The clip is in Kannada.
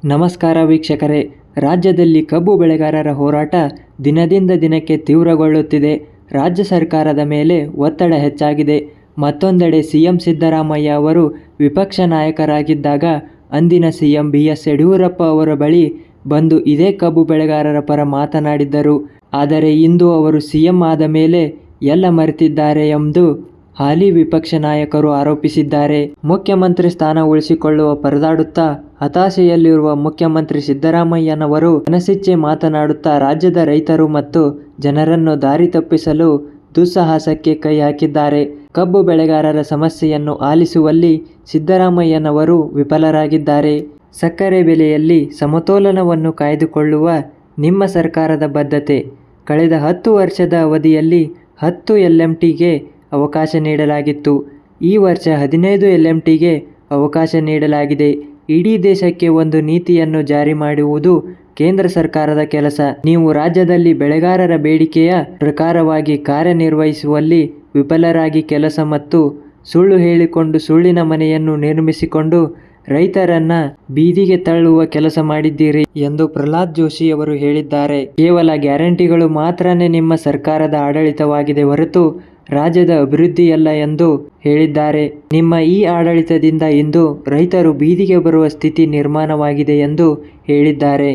ನಮಸ್ಕಾರ ವೀಕ್ಷಕರೇ, ರಾಜ್ಯದಲ್ಲಿ ಕಬ್ಬು ಬೆಳೆಗಾರರ ಹೋರಾಟ ದಿನದಿಂದ ದಿನಕ್ಕೆ ತೀವ್ರಗೊಳ್ಳುತ್ತಿದೆ. ರಾಜ್ಯ ಸರ್ಕಾರದ ಮೇಲೆ ಒತ್ತಡ ಹೆಚ್ಚಾಗಿದೆ. ಮತ್ತೊಂದೆಡೆ ಸಿಎಂ ಸಿದ್ದರಾಮಯ್ಯ ಅವರು ವಿಪಕ್ಷ ನಾಯಕರಾಗಿದ್ದಾಗ ಅಂದಿನ ಸಿಎಂ BS ಯಡಿಯೂರಪ್ಪ ಅವರ ಬಳಿ ಬಂದು ಇದೇ ಕಬ್ಬು ಬೆಳೆಗಾರರ ಪರ ಮಾತನಾಡಿದ್ದರು. ಆದರೆ ಇಂದು ಅವರು ಸಿಎಂ ಆದ ಮೇಲೆ ಎಲ್ಲ ಮರೆತಿದ್ದಾರೆ ಎಂದು ಹಾಲಿ ವಿಪಕ್ಷ ನಾಯಕರು ಆರೋಪಿಸಿದ್ದಾರೆ. ಮುಖ್ಯಮಂತ್ರಿ ಸ್ಥಾನ ಉಳಿಸಿಕೊಳ್ಳುವ ಪರದಾಡುತ್ತಾ ಹತಾಶೆಯಲ್ಲಿರುವ ಮುಖ್ಯಮಂತ್ರಿ ಸಿದ್ದರಾಮಯ್ಯನವರು ಮನಸ್ಸಿಚ್ಛೆ ಮಾತನಾಡುತ್ತಾ ರಾಜ್ಯದ ರೈತರು ಮತ್ತು ಜನರನ್ನು ದಾರಿ ತಪ್ಪಿಸಲು ದುಸ್ಸಾಹಸಕ್ಕೆ ಕೈ ಹಾಕಿದ್ದಾರೆ. ಕಬ್ಬು ಬೆಳೆಗಾರರ ಸಮಸ್ಯೆಯನ್ನು ಆಲಿಸುವಲ್ಲಿ ಸಿದ್ದರಾಮಯ್ಯನವರು ವಿಫಲರಾಗಿದ್ದಾರೆ. ಸಕ್ಕರೆ ಬೆಲೆಯಲ್ಲಿ ಸಮತೋಲನವನ್ನು ಕಾಯ್ದುಕೊಳ್ಳುವ ನಿಮ್ಮ ಸರ್ಕಾರದ ಬದ್ಧತೆ. ಕಳೆದ 10 ವರ್ಷದ ಅವಧಿಯಲ್ಲಿ 10 LMTಗೆ ಅವಕಾಶ ನೀಡಲಾಗಿತ್ತು. ಈ ವರ್ಷ 15 LMTಗೆ ಅವಕಾಶ ನೀಡಲಾಗಿದೆ. ಇಡೀ ದೇಶಕ್ಕೆ ಒಂದು ನೀತಿಯನ್ನು ಜಾರಿ ಮಾಡುವುದು ಕೇಂದ್ರ ಸರ್ಕಾರದ ಕೆಲಸ. ನೀವು ರಾಜ್ಯದಲ್ಲಿ ಬೆಳೆಗಾರರ ಬೇಡಿಕೆಯ ಪ್ರಕಾರವಾಗಿ ಕಾರ್ಯನಿರ್ವಹಿಸುವಲ್ಲಿ ವಿಫಲರಾಗಿ ಕೆಲಸ ಮತ್ತು ಸುಳ್ಳು ಹೇಳಿಕೊಂಡು ಸುಳ್ಳಿನ ಮನೆಯನ್ನು ನಿರ್ಮಿಸಿಕೊಂಡು ರೈತರನ್ನ ಬೀದಿಗೆ ತಳ್ಳುವ ಕೆಲಸ ಮಾಡಿದ್ದೀರಿ ಎಂದು ಪ್ರಹ್ಲಾದ್ ಜೋಶಿ ಅವರು ಹೇಳಿದ್ದಾರೆ. ಕೇವಲ ಗ್ಯಾರಂಟಿಗಳು ಮಾತ್ರನೇ ನಿಮ್ಮ ಸರ್ಕಾರದ ಆಡಳಿತವಾಗಿದೆ ಹೊರತು ರಾಜ್ಯದ ಅಭಿವೃದ್ಧಿಯಲ್ಲ ಎಂದು ಹೇಳಿದ್ದಾರೆ. ನಿಮ್ಮ ಈ ಆಡಳಿತದಿಂದ ಇಂದು ರೈತರು ಬೀದಿಗೆ ಬರುವ ಸ್ಥಿತಿ ನಿರ್ಮಾಣವಾಗಿದೆ ಎಂದು ಹೇಳಿದ್ದಾರೆ.